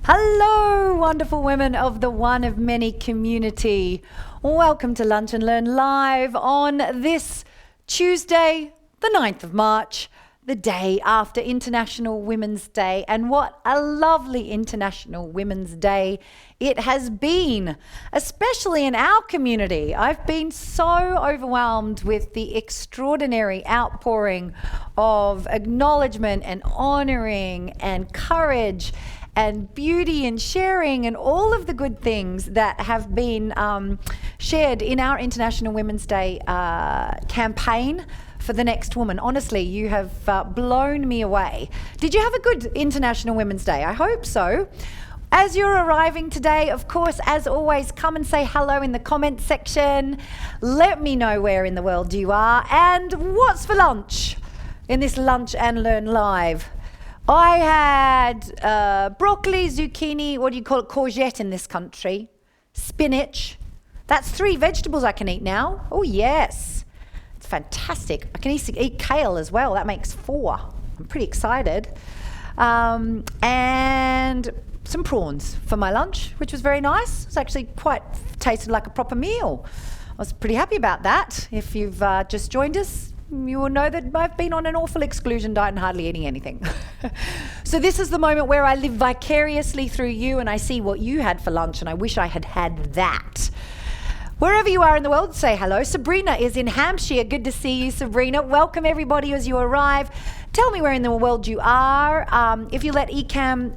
Hello, wonderful women of the One of Many community. Welcome to Lunch and Learn Live on this Tuesday, the 9th of March, the day after International Women's Day. And what a lovely International Women's Day it has been, especially in our community. I've been so overwhelmed with the extraordinary outpouring of acknowledgement and honoring and courage and beauty and sharing and all of the good things that have been shared in our International Women's Day campaign for the next woman. Honestly, you have blown me away. Did you have a good International Women's Day? I hope so. As you're arriving today, of course, as always, come and say hello in the comments section. Let me know where in the world you are and what's for lunch in this Lunch and Learn Live. I had broccoli, zucchini, what do you call it, courgette in this country, spinach. That's 3 vegetables I can eat now. Oh, yes. It's fantastic. I can eat kale as well. That makes 4. I'm pretty excited. And some prawns for my lunch, which was very nice. It's actually quite tasted like a proper meal. I was pretty happy about that. If you've just joined us, you will know that I've been on an awful exclusion diet and hardly eating anything. So this is the moment where I live vicariously through you and I see what you had for lunch and I wish I had had that. Wherever you are in the world, say hello. Sabrina is in Hampshire. Good to see you, Sabrina. Welcome everybody as you arrive. Tell me where in the world you are. If you let Ecam,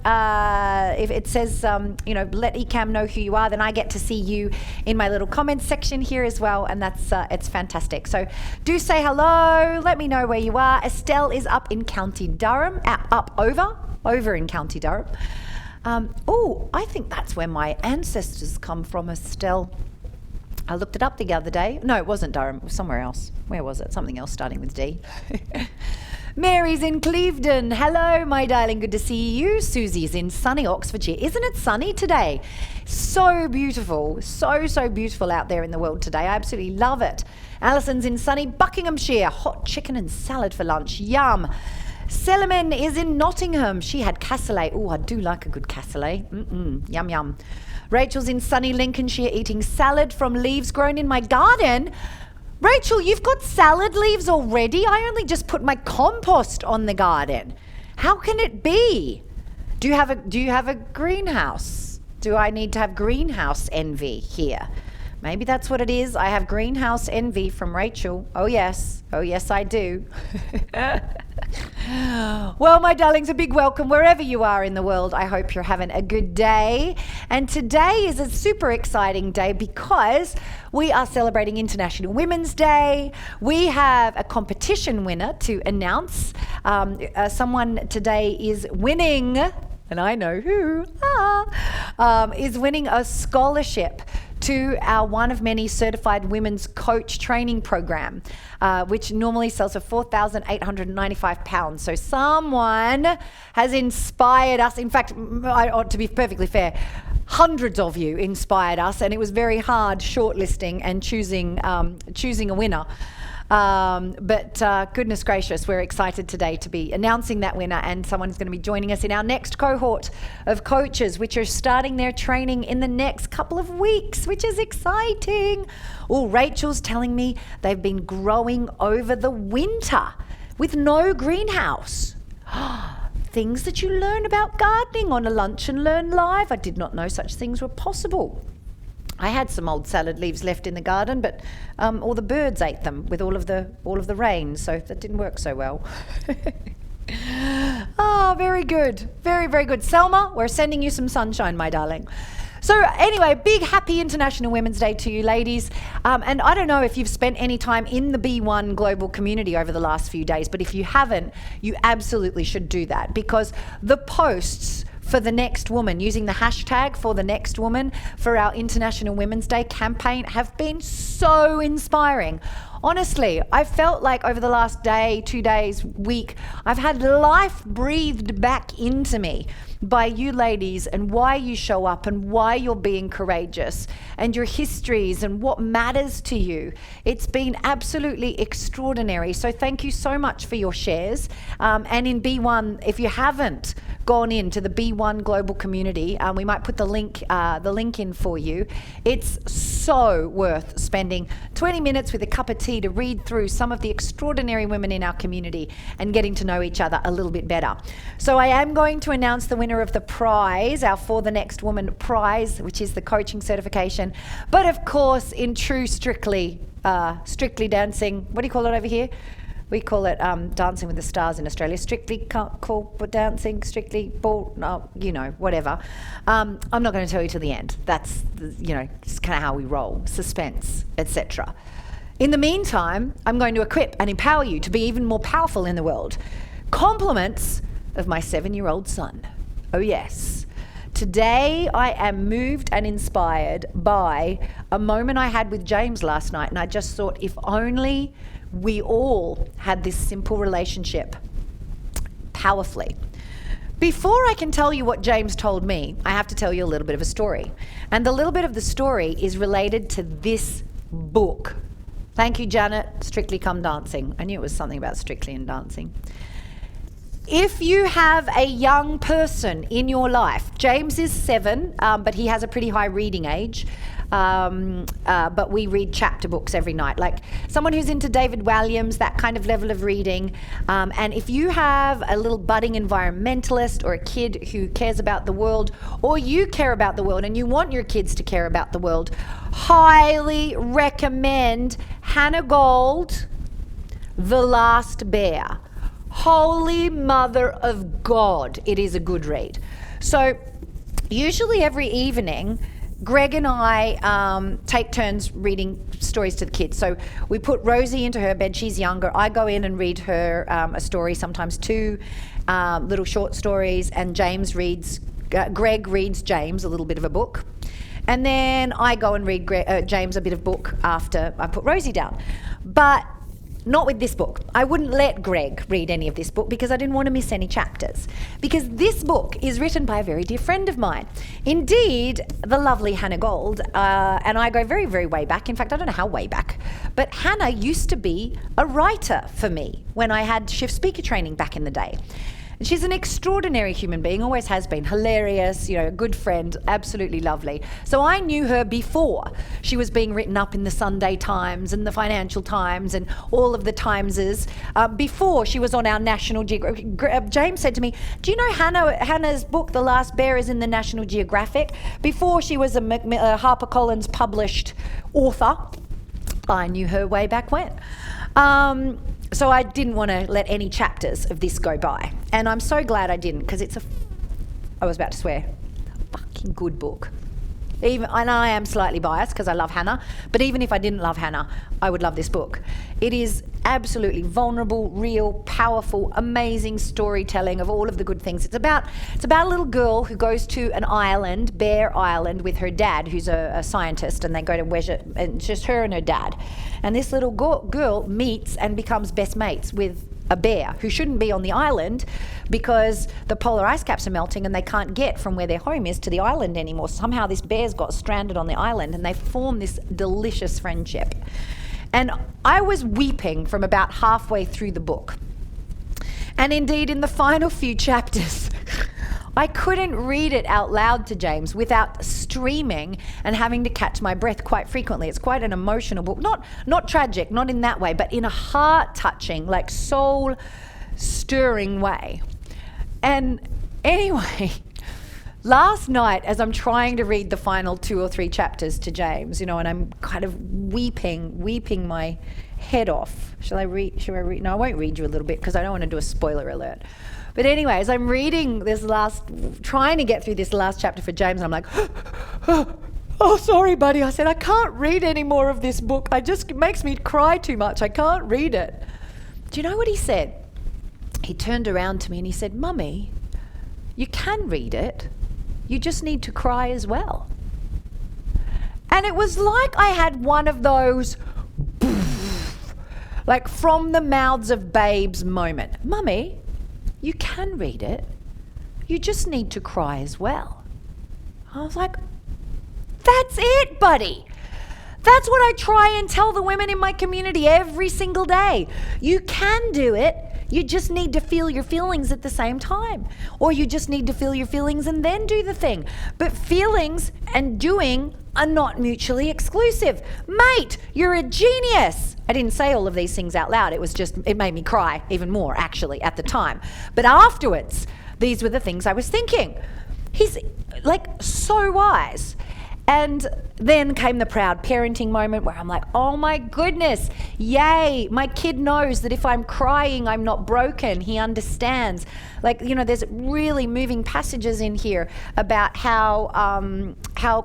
if it says, let Ecam know who you are, then I get to see you in my little comments section here as well, and that's it's fantastic. So do say hello. Let me know where you are. Estelle is up in County Durham, over in County Durham. I think that's where my ancestors come from, Estelle. I looked it up the other day. No, it wasn't Durham. It was somewhere else. Where was it? Something else starting with D. Mary's in Clevedon. Hello, my darling. Good to see you. Susie's in sunny Oxfordshire. Isn't it sunny today? So beautiful. So beautiful out there in the world today. I absolutely love it. Alison's in sunny Buckinghamshire. Hot chicken and salad for lunch. Yum. Seleman is in Nottingham. She had cassoulet. Oh, I do like a good cassoulet. Yum, yum. Rachel's in sunny Lincolnshire eating salad from leaves grown in my garden. Rachel, you've got salad leaves already? I only just put my compost on the garden. How can it be? Do you have a greenhouse? Do I need to have greenhouse envy here? Maybe that's what it is. I have greenhouse envy from Rachel. Oh yes, I do. Well, my darlings, a big welcome wherever you are in the world. I hope you're having a good day. And today is a super exciting day because we are celebrating International Women's Day. We have a competition winner to announce. Someone today is winning, and I know who, is winning a scholarship to our One of Many Certified Women's Coach Training Program, which normally sells for £4,895. So someone has inspired us. In fact, to be perfectly fair, hundreds of you inspired us, and it was very hard shortlisting and choosing a winner. But goodness gracious, we're excited today to be announcing that winner, and someone's going to be joining us in our next cohort of coaches, which are starting their training in the next couple of weeks, which is exciting. Oh, Rachel's telling me they've been growing over the winter with no greenhouse. Things that you learn about gardening on a Lunch and Learn Live. I did not know such things were possible. I had some old salad leaves left in the garden, but all the birds ate them with all of the rain, so that didn't work so well. Very good. Very good. Selma, we're sending you some sunshine, my darling. So anyway, big happy International Women's Day to you ladies. And I don't know if you've spent any time in the B1 global community over the last few days, but if you haven't, you absolutely should do that, because the posts for the next woman, using the hashtag for the next woman for our International Women's Day campaign, have been so inspiring. Honestly, I felt like over the last day, 2 days, week, I've had life breathed back into me by you ladies and why you show up and why you're being courageous and your histories and what matters to you. It's been absolutely extraordinary. So thank you so much for your shares. And in B1, if you haven't gone into the B1 global community, we might put the link in for you. It's so worth spending 20 minutes with a cup of tea to read through some of the extraordinary women in our community and getting to know each other a little bit better. So I am going to announce the winner of the prize, our For the Next Woman prize, which is the coaching certification. But of course, in true Strictly dancing, what do you call it over here? We call it Dancing with the Stars in Australia. Strictly call dancing, strictly ball, no, whatever. I'm not going to tell you till the end. That's, it's kind of how we roll, suspense, etc. In the meantime, I'm going to equip and empower you to be even more powerful in the world. Compliments of my 7-year-old son. Oh yes. Today I am moved and inspired by a moment I had with James last night, and I just thought, if only we all had this simple relationship powerfully. Before I can tell you what James told me, I have to tell you a little bit of a story. And the little bit of the story is related to this book. Thank you, Janet. Strictly Come Dancing. I knew it was something about Strictly and dancing. If you have a young person in your life, James is 7, but he has a pretty high reading age. But we read chapter books every night, like someone who's into David Walliams, that kind of level of reading. And if you have a little budding environmentalist or a kid who cares about the world, or you care about the world and you want your kids to care about the world, highly recommend Hannah Gold, The Last Bear. Holy Mother of God, it is a good read. So usually every evening, Greg and I take turns reading stories to the kids. So we put Rosie into her bed. She's younger. I go in and read her a story, sometimes 2 little short stories, and Greg reads James a little bit of a book. And then I go and read James a bit of book after I put Rosie down. But not with this book. I wouldn't let Greg read any of this book because I didn't want to miss any chapters. Because this book is written by a very dear friend of mine. Indeed, the lovely Hannah Gold, and I go very, very way back. In fact, I don't know how way back, but Hannah used to be a writer for me when I had shift speaker training back in the day. And she's an extraordinary human being, always has been, hilarious, a good friend, absolutely lovely. So I knew her before she was being written up in the Sunday Times and the Financial Times and all of the Timeses, before she was on our National Geographic. James said to me, do you know Hannah's book, The Last Bear, is in the National Geographic? Before she was a HarperCollins published author, I knew her way back when. So I didn't want to let any chapters of this go by. And I'm so glad I didn't, because I was about to swear, a fucking good book. And I am slightly biased because I love Hannah, but even if I didn't love Hannah, I would love this book. It is absolutely vulnerable, real, powerful, amazing storytelling of all of the good things. It's about a little girl who goes to an island, Bear Island, with her dad, who's a scientist, and they go to Weisha, and it's just her and her dad. And this little girl meets and becomes best mates with a bear who shouldn't be on the island because the polar ice caps are melting and they can't get from where their home is to the island anymore. Somehow this bear's got stranded on the island and they form this delicious friendship. And I was weeping from about halfway through the book. And indeed, in the final few chapters, I couldn't read it out loud to James without streaming and having to catch my breath quite frequently. It's quite an emotional book. Not tragic, not in that way, but in a heart-touching, like soul-stirring way. And anyway, last night, as I'm trying to read the final 2 or 3 chapters to James, and I'm kind of weeping my head off. Should I read? No, I won't read you a little bit because I don't want to do a spoiler alert. But anyways, I'm reading trying to get through this last chapter for James, and I'm like, oh, sorry, buddy. I said, I can't read any more of this book. It makes me cry too much. I can't read it. Do you know what he said? He turned around to me and he said, Mummy, you can read it. You just need to cry as well. And it was like I had one of those like from the mouths of babes moment. Mummy, you can read it. You just need to cry as well. I was like, that's it, buddy. That's what I try and tell the women in my community every single day. You can do it. You just need to feel your feelings at the same time. Or you just need to feel your feelings and then do the thing. But feelings and doing are not mutually exclusive. Mate, you're a genius. I didn't say all of these things out loud. It made me cry even more, actually, at the time. But afterwards, these were the things I was thinking. He's like so wise. And then came the proud parenting moment where I'm like, oh my goodness, yay. My kid knows that if I'm crying, I'm not broken. He understands. Like, you know, there's really moving passages in here about how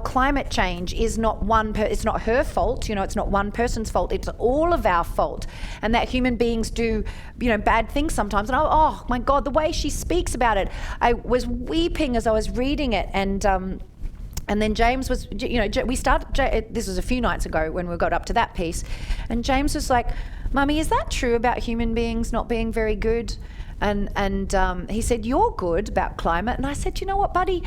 climate change is not it's not her fault. You know, it's not one person's fault. It's all of our fault. And that human beings do, you know, bad things sometimes. And oh my God, the way she speaks about it. I was weeping as I was reading it. And then James was, you know, we started, this was a few nights ago when we got up to that piece, and James was like, Mummy, is that true about human beings not being very good? And he said, you're good about climate. And I said, you know what, buddy?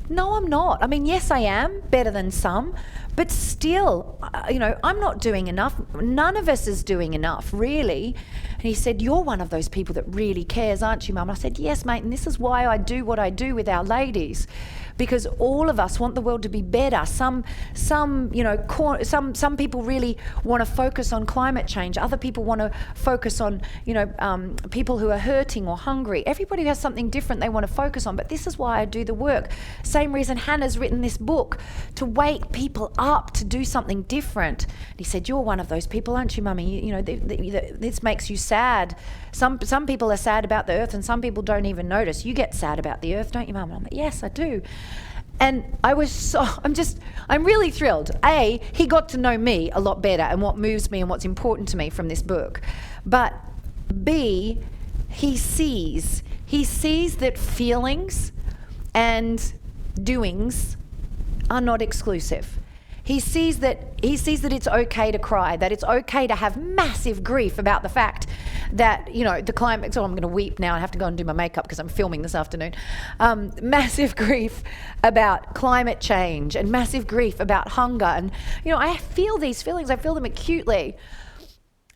No, I'm not. I mean, yes, I am better than some, but still, you know, I'm not doing enough. None of us is doing enough, really. And he said, you're one of those people that really cares, aren't you, Mum? And I said, yes, mate, and this is why I do what I do with our ladies. Because all of us want the world to be better. Some people really want to focus on climate change. Other people want to focus on, you know, people who are hurting or hungry. Everybody has something different they want to focus on. But this is why I do the work. Same reason Hannah's written this book, to wake people up to do something different. And he said, "You're one of those people, aren't you, Mummy? You know, this makes you sad. Some people are sad about the earth, and some people don't even notice. You get sad about the earth, don't you, Mum?" And I'm like, "Yes, I do." And I'm really thrilled. A, he got to know me a lot better and what moves me and what's important to me from this book. But B, he sees that feelings and doings are not exclusive. He sees that it's okay to cry, that it's okay to have massive grief about the fact that, you know, the climate, so I'm going to weep now, I have to go and do my makeup because I'm filming this afternoon. Massive grief about climate change and massive grief about hunger. And, you know, I feel these feelings, I feel them acutely.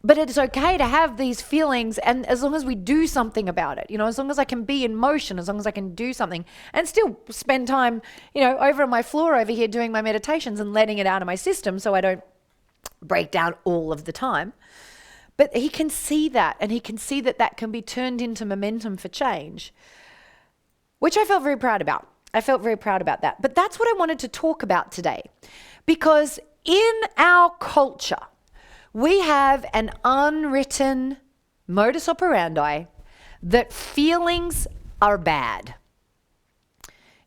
But it's okay to have these feelings, and as long as we do something about it, you know, as long as I can be in motion, as long as I can do something and still spend time, you know, over on my floor over here doing my meditations and letting it out of my system so I don't break down all of the time. But he can see that, and he can see that that can be turned into momentum for change, which I felt very proud about. I felt very proud about that. But that's what I wanted to talk about today, because in our culture, we have an unwritten modus operandi that feelings are bad.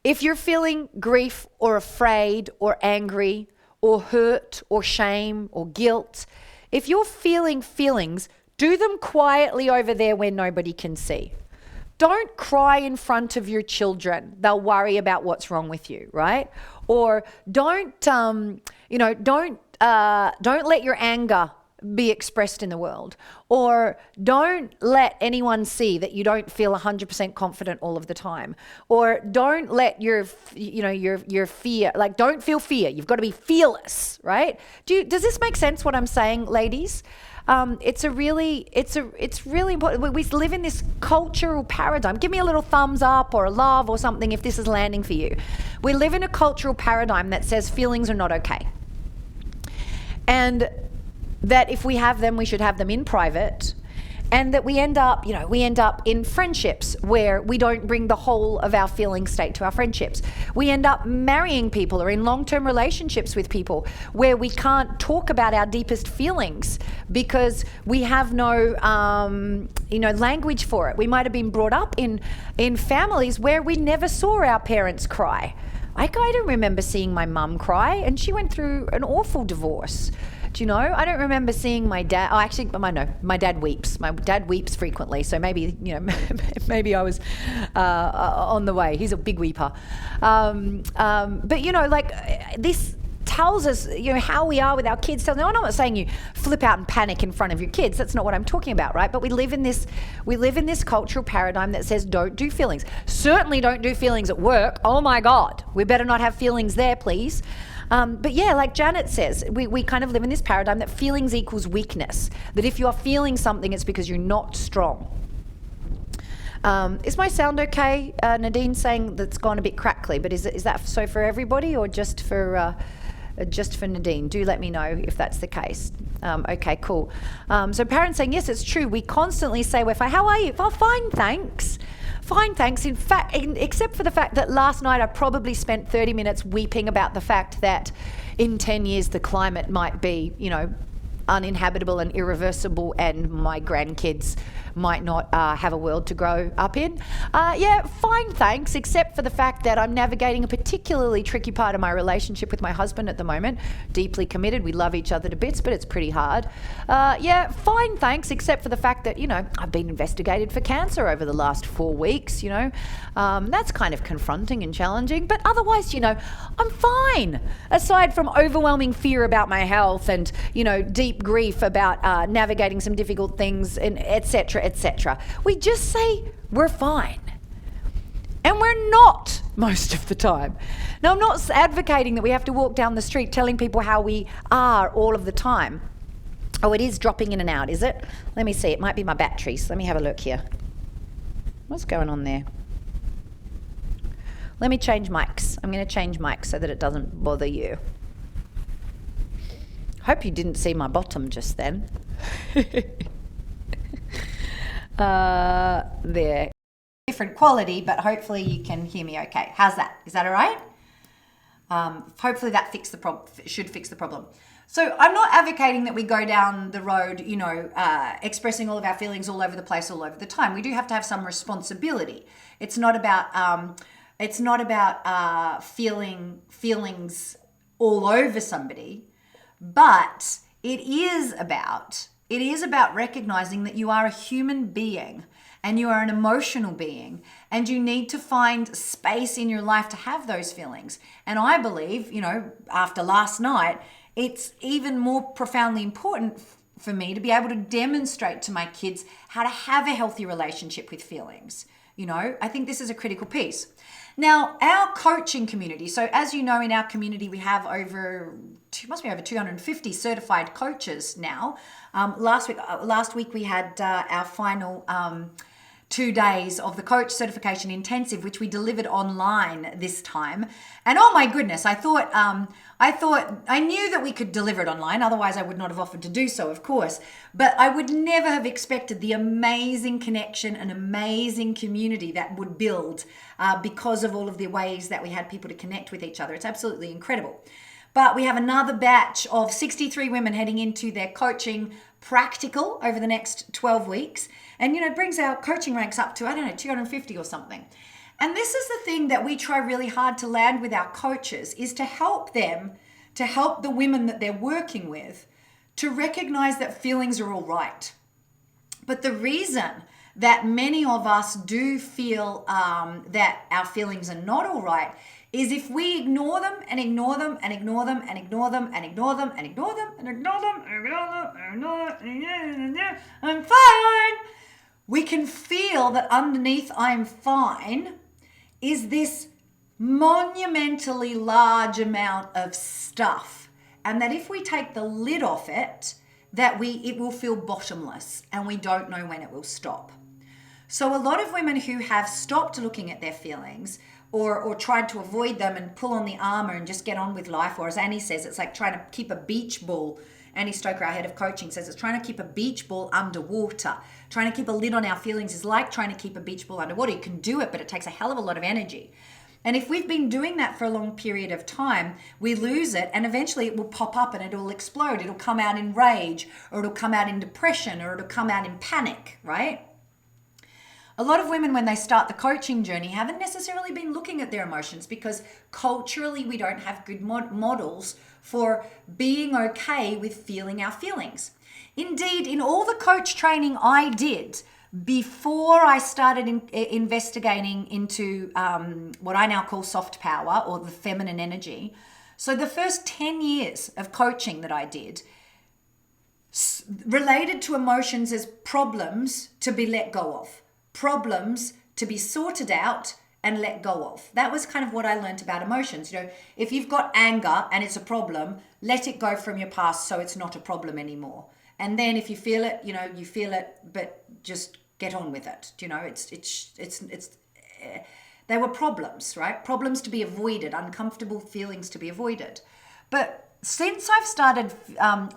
If you're feeling grief or afraid or angry or hurt or shame or guilt, if you're feeling feelings, do them quietly over there where nobody can see. Don't cry in front of your children. They'll worry about what's wrong with you, right? Or don't let your anger be expressed in the world. Or don't let anyone see that you don't feel 100% confident all of the time. Or don't let your fear, like, don't feel fear. You've got to be fearless, right? Does this make sense what I'm saying, ladies? It's really important. We live in this cultural paradigm. Give me a little thumbs up or a love or something if this is landing for you. We live in a cultural paradigm that says feelings are not okay. And that if we have them, we should have them in private, and that we end up in friendships where we don't bring the whole of our feeling state to our friendships. We end up marrying people or in long-term relationships with people where we can't talk about our deepest feelings because we have no, language for it. We might have been brought up in families where we never saw our parents cry. I don't remember seeing my mum cry, and she went through an awful divorce. Do you know? I don't remember seeing my dad. Oh, actually, my dad weeps. My dad weeps frequently, so maybe, you know, maybe I was on the way. He's a big weeper. But, you know, like this tells us, how we are with our kids. I'm not saying you flip out and panic in front of your kids. That's not what I'm talking about, right? But we live in this cultural paradigm that says don't do feelings. Certainly don't do feelings at work. Oh my God, we better not have feelings there, please. But yeah, like Janet says, we kind of live in this paradigm that feelings equals weakness. That if you're feeling something, it's because you're not strong. Is my sound okay? Nadine's saying that's gone a bit crackly, but is that so for everybody or just for Nadine? Do let me know if that's the case. Okay, cool. So parents saying, yes, it's true. We constantly say we're fine. How are you? Oh, fine, thanks. Fine, thanks. In fact, except for the fact that last night I probably spent 30 minutes weeping about the fact that in 10 years the climate might be, uninhabitable and irreversible, and my grandkids might not have a world to grow up in. Yeah, fine, thanks, except for the fact that I'm navigating a particularly tricky part of my relationship with my husband at the moment. Deeply committed, we love each other to bits, but it's pretty hard. Yeah, fine, thanks, except for the fact that, I've been investigated for cancer over the last 4 weeks, That's kind of confronting and challenging, but otherwise, I'm fine. Aside from overwhelming fear about my health and, deep grief about navigating some difficult things, and etc. We just say we're fine. And we're not most of the time. Now, I'm not advocating that we have to walk down the street telling people how we are all of the time. Oh, it is dropping in and out, is it? Let me see. It might be my batteries. Let me have a look here. What's going on there? Let me change mics. I'm going to change mics so that it doesn't bother you. Hope you didn't see my bottom just then. There. Different quality, but hopefully you can hear me okay. How's that? Is that all right? Hopefully that should fix the problem. So I'm not advocating that we go down the road, expressing all of our feelings all over the place, all over the time. We do have to have some responsibility. It's not about feeling feelings all over somebody, but it is about recognizing that you are a human being and you are an emotional being and you need to find space in your life to have those feelings. And I believe, after last night, it's even more profoundly important for me to be able to demonstrate to my kids how to have a healthy relationship with feelings. I think this is a critical piece. Now, our coaching community, so as you know, in our community, we have over 250 certified coaches now. Last week we had our final 2 days of the coach certification intensive, which we delivered online this time. And oh my goodness, I knew that we could deliver it online. Otherwise I would not have offered to do so, of course, but I would never have expected the amazing connection and amazing community that would build because of all of the ways that we had people to connect with each other. It's absolutely incredible. But we have another batch of 63 women heading into their coaching practical over the next 12 weeks. And, it brings our coaching ranks up to, 250 or something. And this is the thing that we try really hard to land with our coaches, is to help them, to help the women that they're working with, to recognize that feelings are all right. But the reason that many of us do feel that our feelings are not all right is if we ignore them and ignore them and ignore them and ignore them and ignore them and ignore them and ignore them and ignore them, I'm fine. We can feel that underneath I'm fine is this monumentally large amount of stuff. And that if we take the lid off it, it will feel bottomless and we don't know when it will stop. So a lot of women who have stopped looking at their feelings or tried to avoid them and pull on the armor and just get on with life, or as Annie says, it's like trying to keep a beach ball. Annie Stoker, our head of coaching, says it's trying to keep a beach ball underwater. Trying to keep a lid on our feelings is like trying to keep a beach ball underwater. You can do it, but it takes a hell of a lot of energy. And if we've been doing that for a long period of time, we lose it and eventually it will pop up and it'll explode. It'll come out in rage, or it'll come out in depression, or it'll come out in panic, right? A lot of women, when they start the coaching journey, haven't necessarily been looking at their emotions because culturally we don't have good models for being okay with feeling our feelings. Indeed, in all the coach training I did before I started investigating into what I now call soft power or the feminine energy. So the first 10 years of coaching that I did related to emotions as problems to be let go of, problems to be sorted out and let go of. That was kind of what I learned about emotions. If you've got anger and it's a problem, let it go from your past so it's not a problem anymore. And then if you feel it, you feel it, but just get on with it. They were problems, right? Problems to be avoided, uncomfortable feelings to be avoided. But since I've started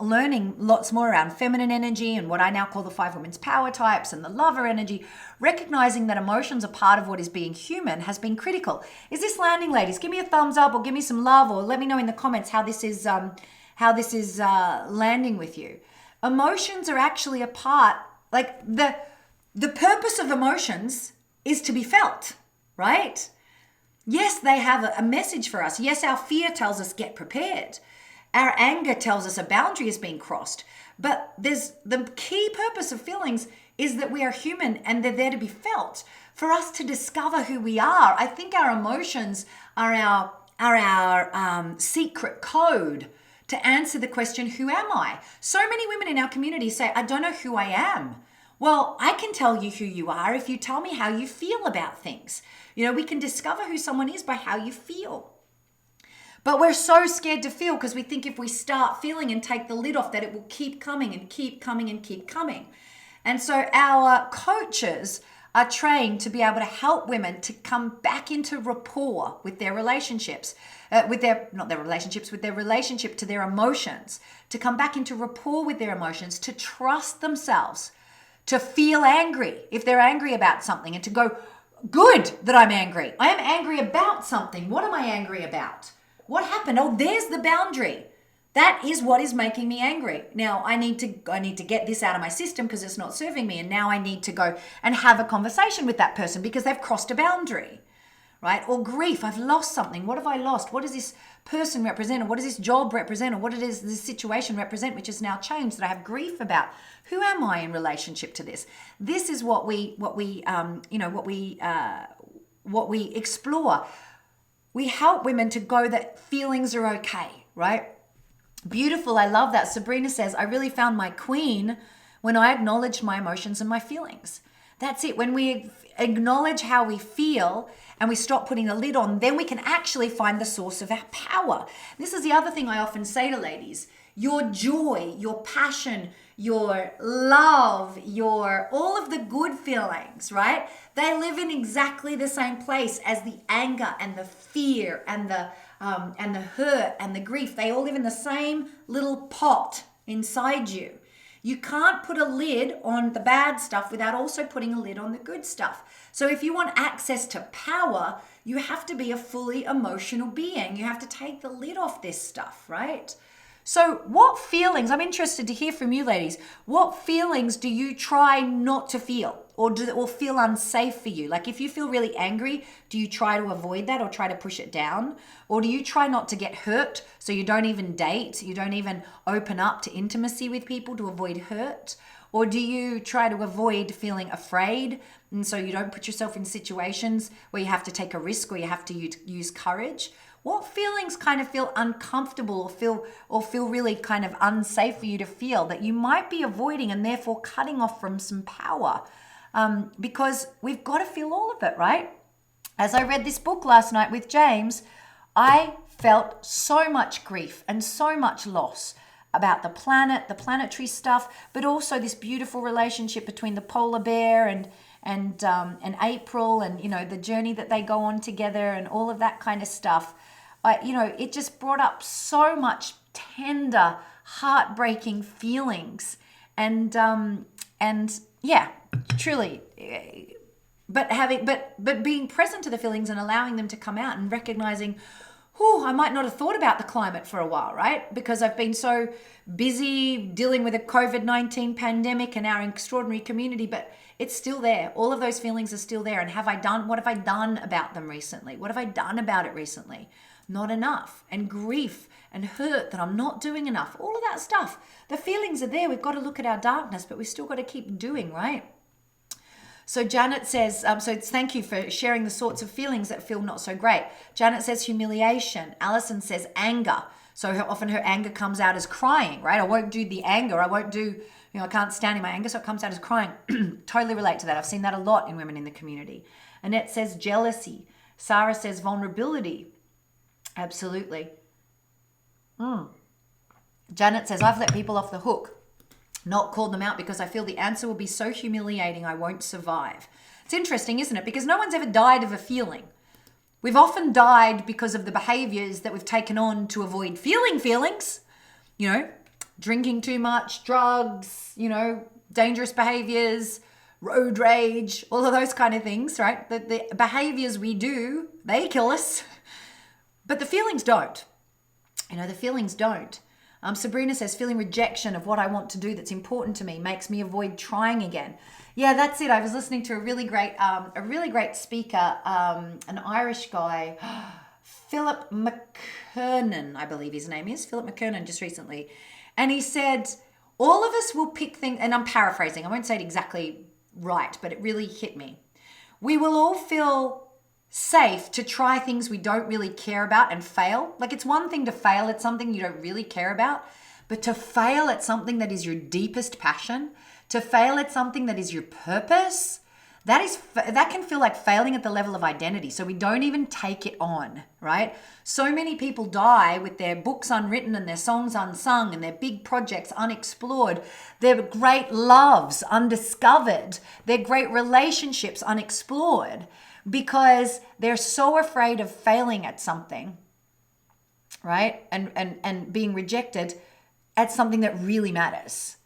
learning lots more around feminine energy and what I now call the 5 women's power types and the lover energy, recognizing that emotions are part of what is being human has been critical. Is this landing, ladies? Give me a thumbs up or give me some love, or let me know in the comments how this is landing with you. Emotions are actually a part, like the purpose of emotions is to be felt, right? Yes, they have a message for us. Yes, our fear tells us get prepared. Our anger tells us a boundary is being crossed. But the key purpose of feelings is that we are human and they're there to be felt. For us to discover who we are, I think our emotions are our secret code to answer the question, who am I? So many women in our community say, I don't know who I am. Well, I can tell you who you are if you tell me how you feel about things. We can discover who someone is by how you feel. But we're so scared to feel because we think if we start feeling and take the lid off that it will keep coming and keep coming and keep coming. And so our coaches are trained to be able to help women to come back into rapport with their relationships, with their relationship to their emotions, to come back into rapport with their emotions, to trust themselves, to feel angry if they're angry about something, and to go, good that I'm angry. I am angry about something. What am I angry about? What happened? Oh, there's the boundary. That is what is making me angry. Now I need to get this out of my system because it's not serving me. And now I need to go and have a conversation with that person because they've crossed a boundary, right? Or grief. I've lost something. What have I lost? What does this person represent? Or what does this job represent? Or what does this situation represent, which has now changed that I have grief about? Who am I in relationship to this? This is what we explore. We help women to go that feelings are okay, right? Beautiful. I love that. Sabrina says, I really found my queen when I acknowledged my emotions and my feelings. That's it. When we acknowledge how we feel and we stop putting a lid on, then we can actually find the source of our power. This is the other thing I often say to ladies. Your joy, your passion, your love, all of the good feelings, right? They live in exactly the same place as the anger and the fear and the hurt and the grief. They all live in the same little pot inside you. You can't put a lid on the bad stuff without also putting a lid on the good stuff. So if you want access to power, you have to be a fully emotional being. You have to take the lid off this stuff, right? So what feelings, I'm interested to hear from you ladies, what feelings do you try not to feel or feel unsafe for you? Like if you feel really angry, do you try to avoid that or try to push it down? Or do you try not to get hurt so you don't even date, you don't even open up to intimacy with people to avoid hurt? Or do you try to avoid feeling afraid and so you don't put yourself in situations where you have to take a risk or you have to use courage? What feelings kind of feel uncomfortable or feel really kind of unsafe for you to feel that you might be avoiding and therefore cutting off from some power? Because we've got to feel all of it, right? As I read this book last night with James, I felt so much grief and so much loss about the planet, the planetary stuff, but also this beautiful relationship between the polar bear and April, and the journey that they go on together and all of that kind of stuff. It just brought up so much tender, heartbreaking feelings, and yeah, truly. But being present to the feelings and allowing them to come out and recognizing, I might not have thought about the climate for a while, right? Because I've been so busy dealing with a COVID-19 pandemic and our extraordinary community, but it's still there. All of those feelings are still there. And what have I done about them recently? What have I done about it recently? Not enough. And grief and hurt that I'm not doing enough. All of that stuff. The feelings are there. We've got to look at our darkness, but we've still got to keep doing, right? So Janet says, thank you for sharing the sorts of feelings that feel not so great. Janet says humiliation. Alison says anger. So often her anger comes out as crying, right? I won't do the anger. I won't do, I can't stand in my anger, so it comes out as crying. Totally relate to that. I've seen that a lot in women in the community. Annette says jealousy. Sarah says vulnerability. Absolutely. Janet says, I've let people off the hook, not called them out because I feel the answer will be so humiliating I won't survive. It's interesting, isn't it? Because no one's ever died of a feeling. We've often died because of the behaviors that we've taken on to avoid feeling feelings. Drinking too much, drugs, dangerous behaviors, road rage, all of those kind of things, right? The behaviors we do, they kill us, but the feelings don't. The feelings don't. Sabrina says, feeling rejection of what I want to do that's important to me makes me avoid trying again. Yeah, that's it. I was listening to a really great speaker, an Irish guy, Philip McKernan, I believe his name is, Philip McKernan, just recently. And he said, all of us will pick things, and I'm paraphrasing, I won't say it exactly right, but it really hit me. We will all feel safe to try things we don't really care about and fail. Like, it's one thing to fail at something you don't really care about, but to fail at something that is your deepest passion, to fail at something that is your purpose, that can feel like failing at the level of identity. So we don't even take it on, right? So many people die with their books unwritten and their songs unsung and their big projects unexplored, their great loves undiscovered, their great relationships unexplored, because they're so afraid of failing at something, right? And being rejected at something that really matters.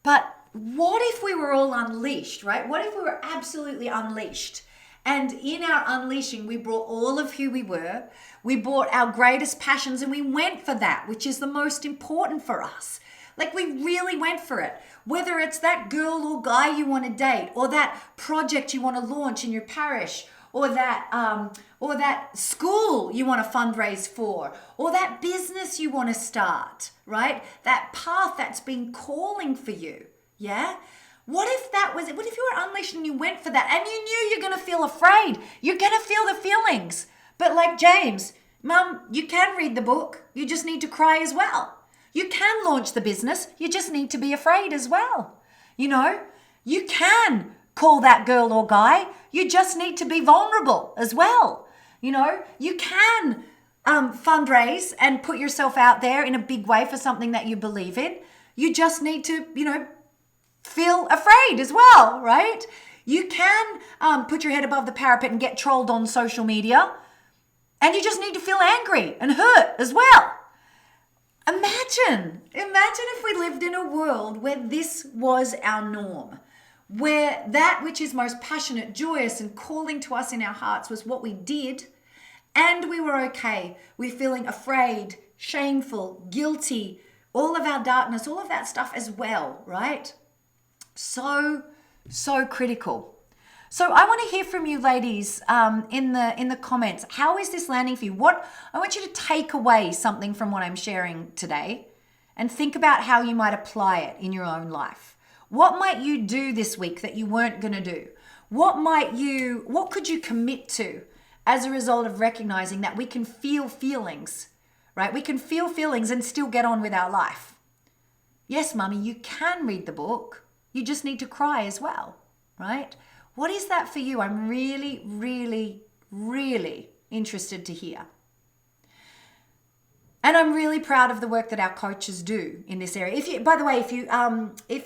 But what if we were all unleashed, right? What if we were absolutely unleashed? And in our unleashing, we brought all of who we were. We brought our greatest passions and we went for that, which is the most important for us. Like, we really went for it. Whether it's that girl or guy you want to date, or that project you want to launch in your parish, or that school you want to fundraise for, or that business you want to start, right? That path that's been calling for you. Yeah? What if you were unleashed and you went for that and you knew you're going to feel afraid? You're going to feel the feelings. But like James, Mum, you can read the book. You just need to cry as well. You can launch the business. You just need to be afraid as well. You can call that girl or guy. You just need to be vulnerable as well. You can fundraise and put yourself out there in a big way for something that you believe in. You just need to, feel afraid as well, right? You can put your head above the parapet and get trolled on social media, and you just need to feel angry and hurt as well. Imagine if we lived in a world where this was our norm, where that which is most passionate, joyous, and calling to us in our hearts was what we did, and we were okay with feeling afraid, shameful, guilty, all of our darkness, all of that stuff as well, right? So critical. So I want to hear from you ladies in the comments. How is this landing for you? I want you to take away something from what I'm sharing today and think about how you might apply it in your own life. What might you do this week that you weren't going to do? What could you commit to as a result of recognizing that we can feel feelings, right? We can feel feelings and still get on with our life. Yes, Mummy, you can read the book. You just need to cry as well, right? What is that for you? I'm really, really, really interested to hear. And I'm really proud of the work that our coaches do in this area. If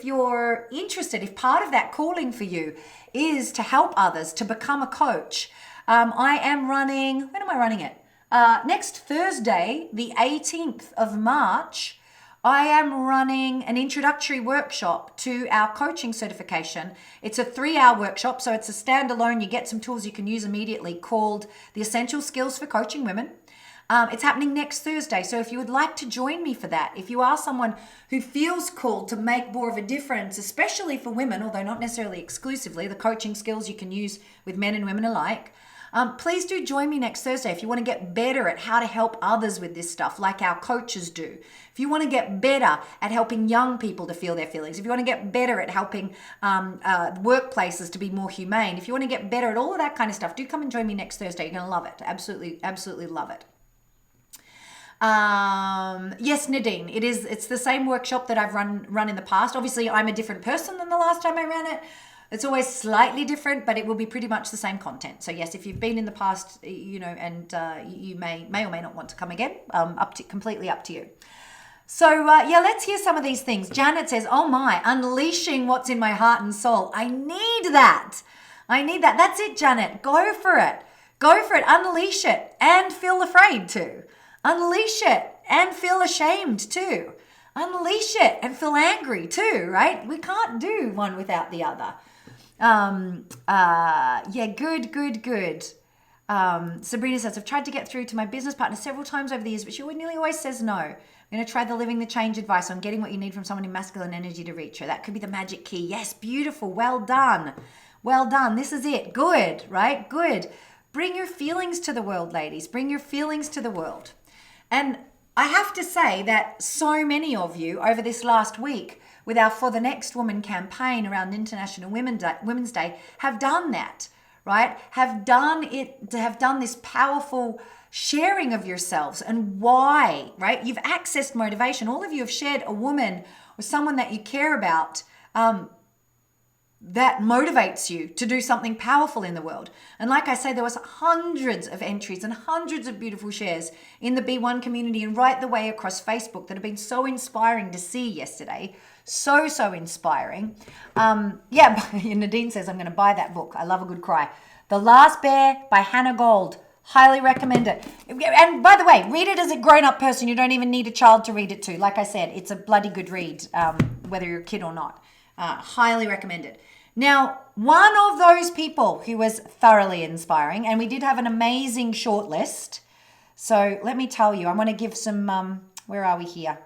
you're interested, if part of that calling for you is to help others to become a coach, I am running, when am I running it? Next Thursday, the 18th of March, I am running an introductory workshop to our coaching certification. It's a 3-hour workshop, so it's a standalone. You get some tools you can use immediately, called The Essential Skills for Coaching Women. It's happening next Thursday, so if you would like to join me for that, if you are someone who feels called to make more of a difference, especially for women, although not necessarily exclusively, the coaching skills you can use with men and women alike, Please do join me next Thursday if you want to get better at how to help others with this stuff, like our coaches do. If you want to get better at helping young people to feel their feelings, if you want to get better at helping workplaces to be more humane, if you want to get better at all of that kind of stuff, do come and join me next Thursday. You're going to love it. Absolutely, absolutely love it. Yes, Nadine, it's the same workshop that I've run in the past. Obviously, I'm a different person than the last time I ran it. It's always slightly different, but it will be pretty much the same content. So yes, if you've been in the past, and you may or may not want to come again, completely up to you. So let's hear some of these things. Janet says, oh my, unleashing what's in my heart and soul. I need that. That's it, Janet. Go for it. Unleash it and feel afraid too. Unleash it and feel ashamed too. Unleash it and feel angry too, right? We can't do one without the other. Good. Sabrina says, I've tried to get through to my business partner several times over the years, but she nearly always says no. I'm going to try the living the change advice on getting what you need from someone in masculine energy to reach her. That could be the magic key. Yes, beautiful. Well done. This is it. Good, right? Good. Bring your feelings to the world, ladies. Bring your feelings to the world. And I have to say that so many of you over this last week with our For the Next Woman campaign around International Women's Day have done that, right? Have done this powerful sharing of yourselves and why, right? You've accessed motivation. All of you have shared a woman or someone that you care about that motivates you to do something powerful in the world. And like I say, there was hundreds of entries and hundreds of beautiful shares in the B1 community and right the way across Facebook that have been so inspiring to see yesterday. So inspiring. Nadine says, I'm going to buy that book. I love a good cry. The Last Bear by Hannah Gold. Highly recommend it. And by the way, read it as a grown-up person. You don't even need a child to read it to. Like I said, it's a bloody good read, whether you're a kid or not. Highly recommend it. Now, one of those people who was thoroughly inspiring, and we did have an amazing shortlist. So let me tell you, I want to give some, where are we here?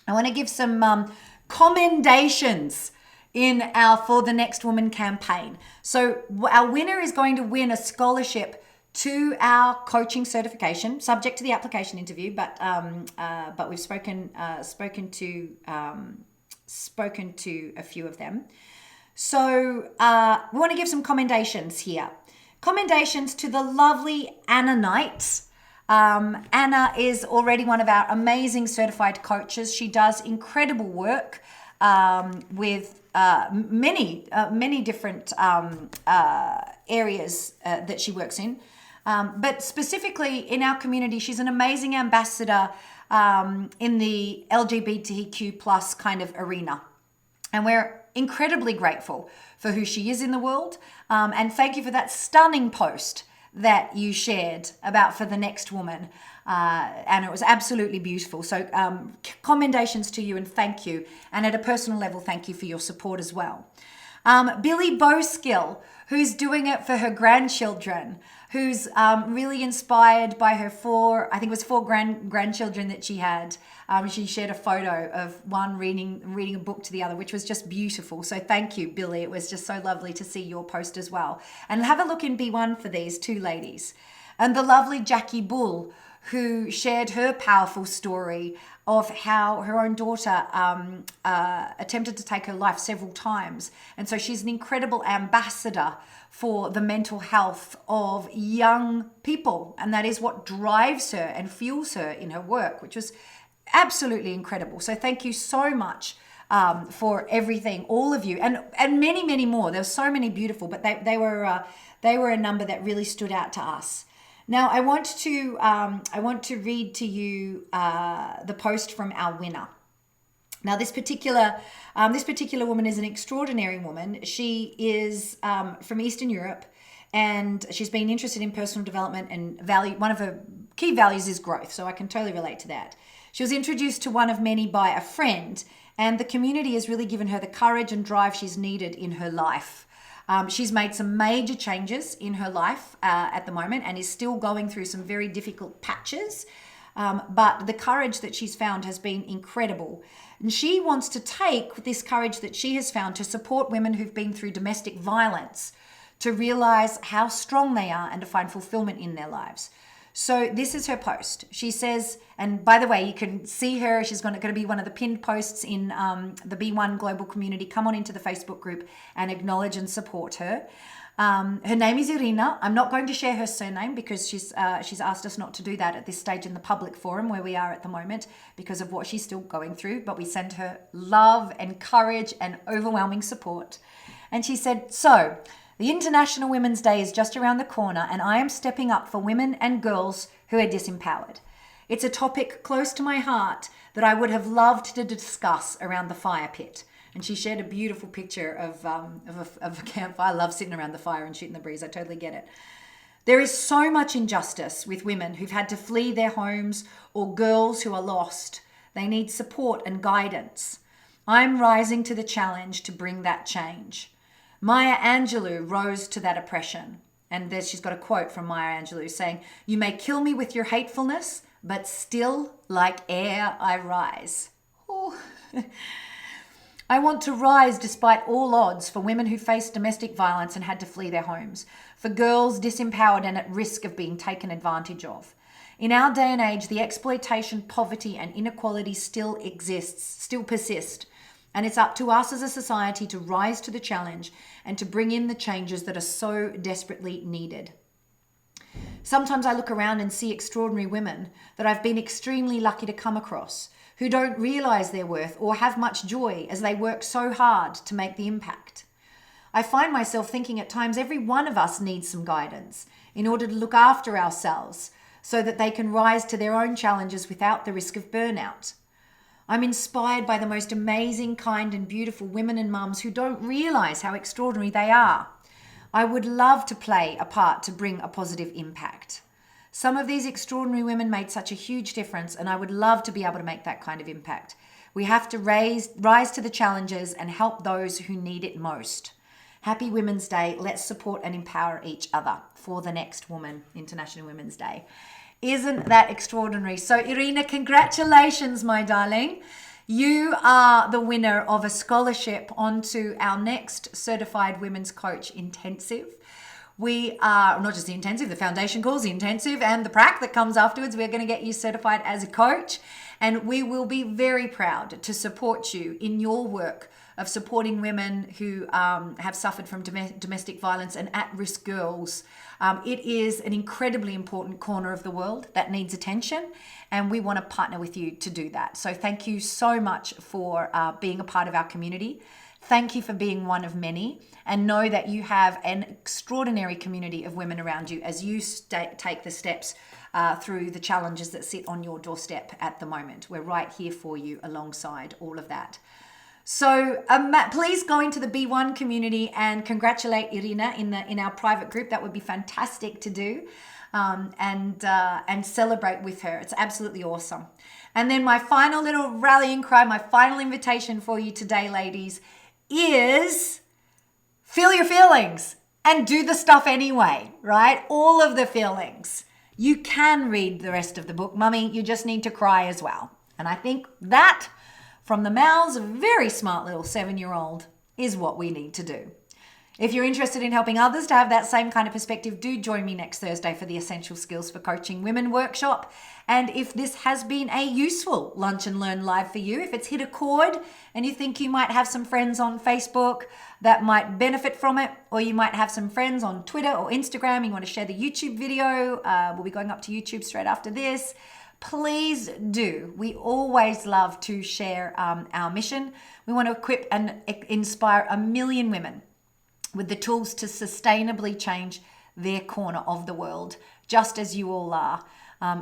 I want to give some commendations in our For the Next Woman campaign. So our winner is going to win a scholarship to our coaching certification, subject to the application interview, but we've spoken to a few of them. So we want to give some commendations here. Commendations to the lovely Anna Knight. Anna is already one of our amazing certified coaches. She does incredible work with many different areas that she works in. But specifically in our community, she's an amazing ambassador in the LGBTQ plus kind of arena. And we're incredibly grateful for who she is in the world. And thank you for that stunning post that you shared about For the Next Woman. And it was absolutely beautiful. So commendations to you and thank you. And at a personal level, thank you for your support as well. Billy Bowskill, who's doing it for her grandchildren, who's really inspired by her four grandchildren that she had. She shared a photo of one reading a book to the other, which was just beautiful. So thank you, Billy. It was just so lovely to see your post as well. And have a look in B1 for these two ladies. And the lovely Jackie Bull, who shared her powerful story of how her own daughter attempted to take her life several times. And so she's an incredible ambassador for the mental health of young people. And that is what drives her and fuels her in her work, which was absolutely incredible. So thank you so much for everything, all of you, and many, many more. There were so many beautiful, but they were a number that really stood out to us. Now, I want to read to you the post from our winner. Now, this particular woman is an extraordinary woman. She is from Eastern Europe, and she's been interested in personal development and value. One of her key values is growth, so I can totally relate to that. She was introduced to One of Many by a friend, and the community has really given her the courage and drive she's needed in her life. She's made some major changes in her life at the moment and is still going through some very difficult patches. But the courage that she's found has been incredible. And she wants to take this courage that she has found to support women who've been through domestic violence, to realize how strong they are and to find fulfillment in their lives. So this is her post. She says, and by the way, you can see her. She's going to be one of the pinned posts in the B1 Global Community. Come on into the Facebook group and acknowledge and support her. Her name is Irina. I'm not going to share her surname because she's asked us not to do that at this stage in the public forum where we are at the moment because of what she's still going through. But we send her love and courage and overwhelming support. And she said, so the International Women's Day is just around the corner and I am stepping up for women and girls who are disempowered. It's a topic close to my heart that I would have loved to discuss around the fire pit. And she shared a beautiful picture of a campfire. I love sitting around the fire and shooting the breeze. I totally get it. There is so much injustice with women who've had to flee their homes or girls who are lost. They need support and guidance. I'm rising to the challenge to bring that change. Maya Angelou rose to that oppression. And there she's got a quote from Maya Angelou saying, "You may kill me with your hatefulness, but still like air I rise." Oh. I want to rise despite all odds for women who faced domestic violence and had to flee their homes, for girls disempowered and at risk of being taken advantage of. In our day and age, the exploitation, poverty and inequality still persist. And it's up to us as a society to rise to the challenge and to bring in the changes that are so desperately needed. Sometimes I look around and see extraordinary women that I've been extremely lucky to come across who don't realize their worth or have much joy as they work so hard to make the impact. I find myself thinking at times every one of us needs some guidance in order to look after ourselves so that they can rise to their own challenges without the risk of burnout. I'm inspired by the most amazing, kind and beautiful women and mums who don't realize how extraordinary they are. I would love to play a part to bring a positive impact. Some of these extraordinary women made such a huge difference and I would love to be able to make that kind of impact. We have to rise to the challenges and help those who need it most. Happy Women's Day. Let's support and empower each other for the next woman, International Women's Day. Isn't that extraordinary? So Irina, congratulations, my darling. You are the winner of a scholarship onto our next Certified Women's Coach Intensive. We are not just the intensive, the foundation course, the intensive and the prac that comes afterwards. We're going to get you certified as a coach and we will be very proud to support you in your work of supporting women who have suffered from domestic violence and at-risk girls. It is an incredibly important corner of the world that needs attention and we want to partner with you to do that. So thank you so much for being a part of our community. Thank you for being one of many and know that you have an extraordinary community of women around you as you take the steps through the challenges that sit on your doorstep at the moment. We're right here for you alongside all of that. So please go into the B1 community and congratulate Irina in our private group. That would be fantastic to do and celebrate with her. It's absolutely awesome. And then my final little rallying cry, my final invitation for you today, ladies, is feel your feelings and do the stuff anyway, right? All of the feelings. You can read the rest of the book, mummy. You just need to cry as well. And I think that from the mouths of a very smart little 7-year-old is what we need to do. If you're interested in helping others to have that same kind of perspective, do join me next Thursday for the Essential Skills for Coaching Women workshop. And if this has been a useful Lunch and Learn Live for you, if it's hit a chord and you think you might have some friends on Facebook that might benefit from it, or you might have some friends on Twitter or Instagram, you want to share the YouTube video, we'll be going up to YouTube straight after this. Please do. We always love to share our mission. We want to equip and inspire 1 million women with the tools to sustainably change their corner of the world, just as you all are.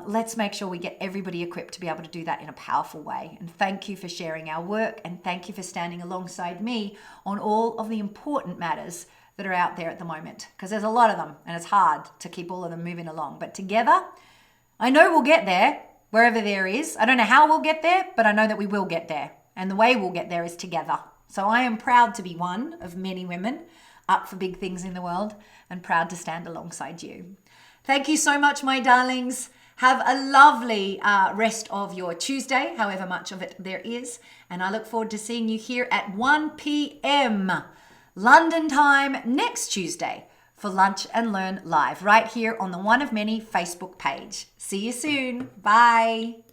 Let's make sure we get everybody equipped to be able to do that in a powerful way. And thank you for sharing our work and thank you for standing alongside me on all of the important matters that are out there at the moment, because there's a lot of them and it's hard to keep all of them moving along. But together, I know we'll get there, wherever there is. I don't know how we'll get there, but I know that we will get there. And the way we'll get there is together. So I am proud to be one of many women up for big things in the world and proud to stand alongside you. Thank you so much, my darlings. Have a lovely rest of your Tuesday, however much of it there is. And I look forward to seeing you here at 1 p.m. London time next Tuesday for Lunch and Learn Live right here on the One of Many Facebook page. See you soon. Bye.